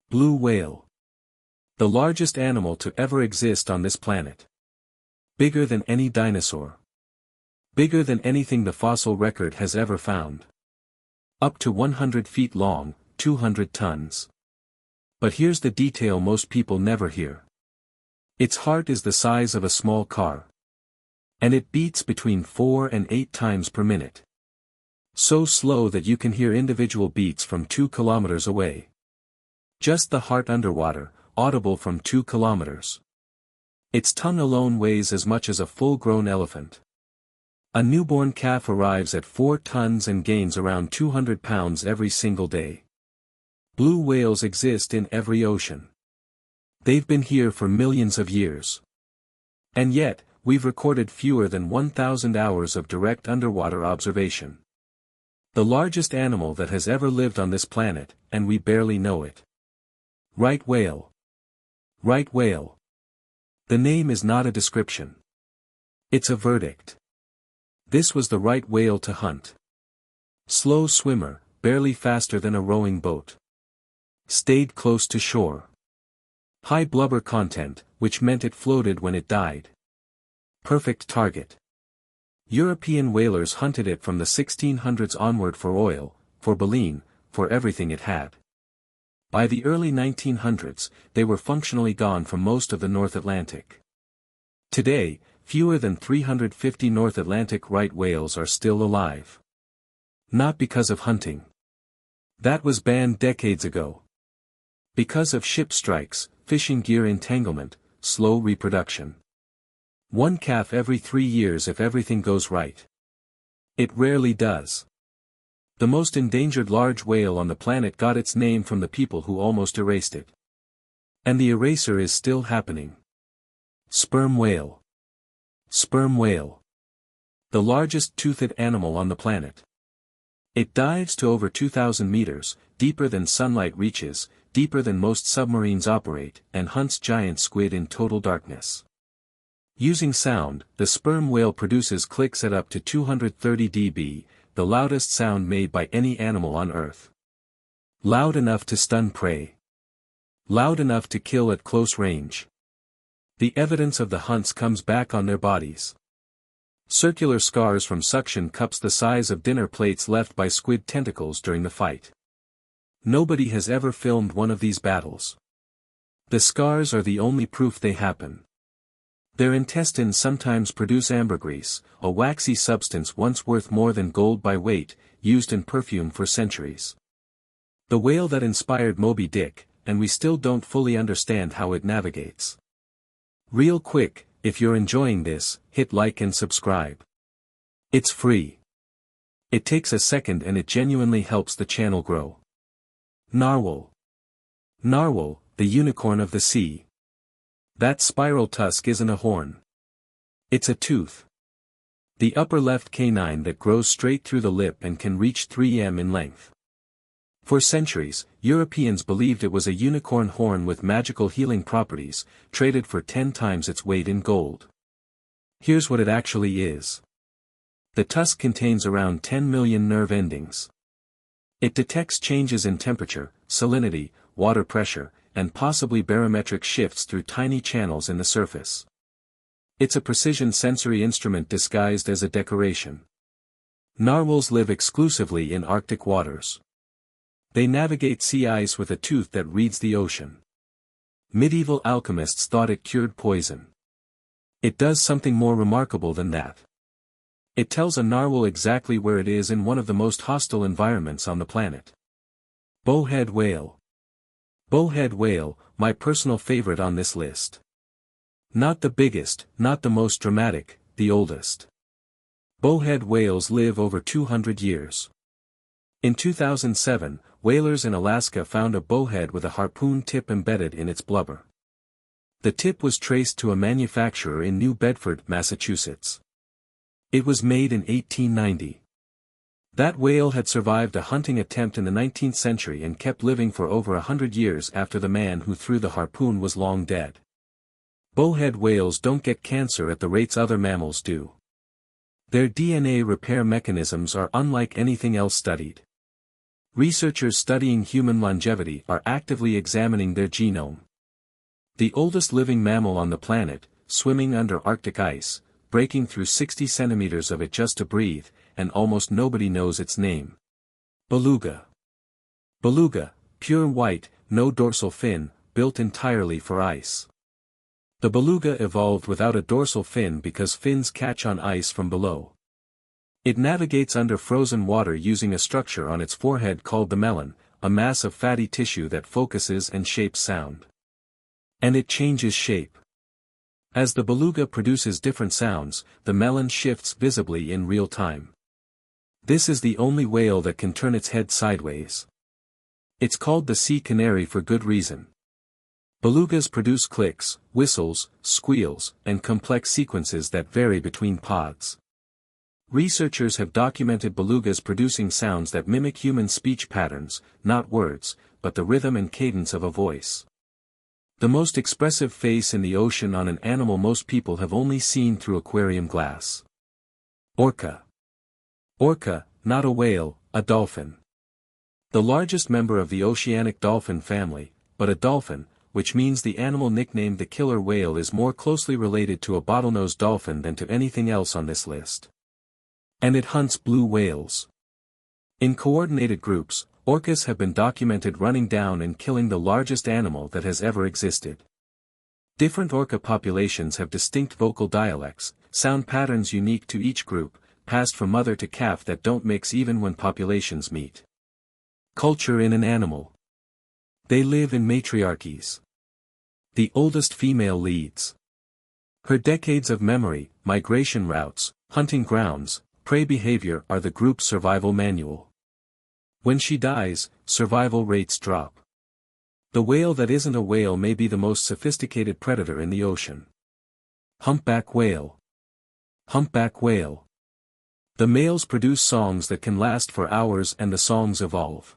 Blue whale. The largest animal to ever exist on this planet. Bigger than any dinosaur. Bigger than anything the fossil record has ever found. Up to 100 feet long, 200 tons. But here's the detail most people never hear. Its heart is the size of a small car. And it beats between 4 and 8 times per minute. So slow that you can hear individual beats from 2 kilometers away. Just the heart underwater, audible from 2 kilometers. Its tongue alone weighs as much as a full-grown elephant. A newborn calf arrives at 4 tons and gains around 200 pounds every single day. Blue whales exist in every ocean. They've been here for millions of years. And yet, we've recorded fewer than 1,000 hours of direct underwater observation. The largest animal that has ever lived on this planet, and we barely know it. Right whale. Right whale. The name is not a description. It's a verdict. This was the right whale to hunt. Slow swimmer, barely faster than a rowing boat. Stayed close to shore. High blubber content, which meant it floated when it died. Perfect target. European whalers hunted it from the 1600s onward for oil, for baleen, for everything it had. By the early 1900s, they were functionally gone from most of the North Atlantic. Today, fewer than 350 North Atlantic right whales are still alive. Not because of hunting. That was banned decades ago. Because of ship strikes, fishing gear entanglement, slow reproduction. One calf every 3 years if everything goes right. It rarely does. The most endangered large whale on the planet got its name from the people who almost erased it. And the eraser is still happening. Sperm whale. Sperm whale. The largest toothed animal on the planet. It dives to over 2,000 meters, deeper than sunlight reaches, deeper than most submarines operate, and hunts giant squid in total darkness. Using sound, the sperm whale produces clicks at up to 230 dB, the loudest sound made by any animal on Earth. Loud enough to stun prey. Loud enough to kill at close range. The evidence of the hunts comes back on their bodies. Circular scars from suction cups the size of dinner plates left by squid tentacles during the fight. Nobody has ever filmed one of these battles. The scars are the only proof they happen. Their intestines sometimes produce ambergris, a waxy substance once worth more than gold by weight, used in perfume for centuries. The whale that inspired Moby Dick, and we still don't fully understand how it navigates. Real quick, if you're enjoying this, hit like and subscribe. It's free. It takes a second and it genuinely helps the channel grow. Narwhal. Narwhal, the unicorn of the sea. That spiral tusk isn't a horn. It's a tooth. The upper left canine that grows straight through the lip and can reach 3 m in length. For centuries, Europeans believed it was a unicorn horn with magical healing properties, traded for 10 times its weight in gold. Here's what it actually is. The tusk contains around 10 million nerve endings. It detects changes in temperature, salinity, water pressure, and possibly barometric shifts through tiny channels in the surface. It's a precision sensory instrument disguised as a decoration. Narwhals live exclusively in Arctic waters. They navigate sea ice with a tooth that reads the ocean. Medieval alchemists thought it cured poison. It does something more remarkable than that. It tells a narwhal exactly where it is in one of the most hostile environments on the planet. Bowhead whale. Bowhead whale, my personal favorite on this list. Not the biggest, not the most dramatic, the oldest. Bowhead whales live over 200 years. In 2007, whalers in Alaska found a bowhead with a harpoon tip embedded in its blubber. The tip was traced to a manufacturer in New Bedford, Massachusetts. It was made in 1890. That whale had survived a hunting attempt in the 19th century and kept living for over 100 years after the man who threw the harpoon was long dead. Bowhead whales don't get cancer at the rates other mammals do. Their DNA repair mechanisms are unlike anything else studied. Researchers studying human longevity are actively examining their genome. The oldest living mammal on the planet, swimming under Arctic ice, breaking through 60 centimeters of it just to breathe, and almost nobody knows its name. Beluga. Beluga, pure white, no dorsal fin, built entirely for ice. The beluga evolved without a dorsal fin because fins catch on ice from below. It navigates under frozen water using a structure on its forehead called the melon, a mass of fatty tissue that focuses and shapes sound. And it changes shape. As the beluga produces different sounds, the melon shifts visibly in real time. This is the only whale that can turn its head sideways. It's called the sea canary for good reason. Belugas produce clicks, whistles, squeals, and complex sequences that vary between pods. Researchers have documented belugas producing sounds that mimic human speech patterns, not words, but the rhythm and cadence of a voice. The most expressive face in the ocean on an animal most people have only seen through aquarium glass. Orca. Orca, not a whale, a dolphin. The largest member of the oceanic dolphin family, but a dolphin, which means the animal nicknamed the killer whale is more closely related to a bottlenose dolphin than to anything else on this list. And it hunts blue whales. In coordinated groups, orcas have been documented running down and killing the largest animal that has ever existed. Different orca populations have distinct vocal dialects, sound patterns unique to each group, passed from mother to calf that don't mix even when populations meet. Culture in an animal. They live in matriarchies. The oldest female leads. Her decades of memory, migration routes, hunting grounds, prey behavior are the group's survival manual. When she dies, survival rates drop. The whale that isn't a whale may be the most sophisticated predator in the ocean. Humpback whale. Humpback whale. The males produce songs that can last for hours and the songs evolve.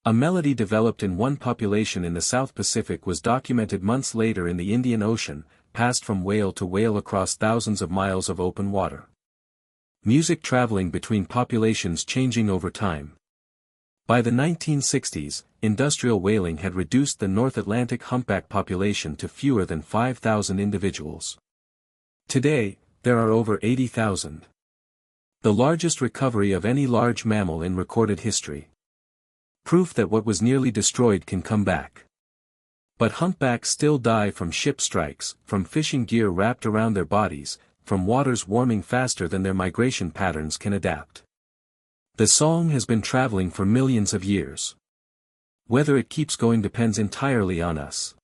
A melody developed in one population in the South Pacific was documented months later in the Indian Ocean, passed from whale to whale across thousands of miles of open water. Music traveling between populations changing over time. By the 1960s, industrial whaling had reduced the North Atlantic humpback population to fewer than 5,000 individuals. Today, there are over 80,000. The largest recovery of any large mammal in recorded history. Proof that what was nearly destroyed can come back. But humpbacks still die from ship strikes, from fishing gear wrapped around their bodies, from waters warming faster than their migration patterns can adapt. The song has been traveling for millions of years. Whether it keeps going depends entirely on us.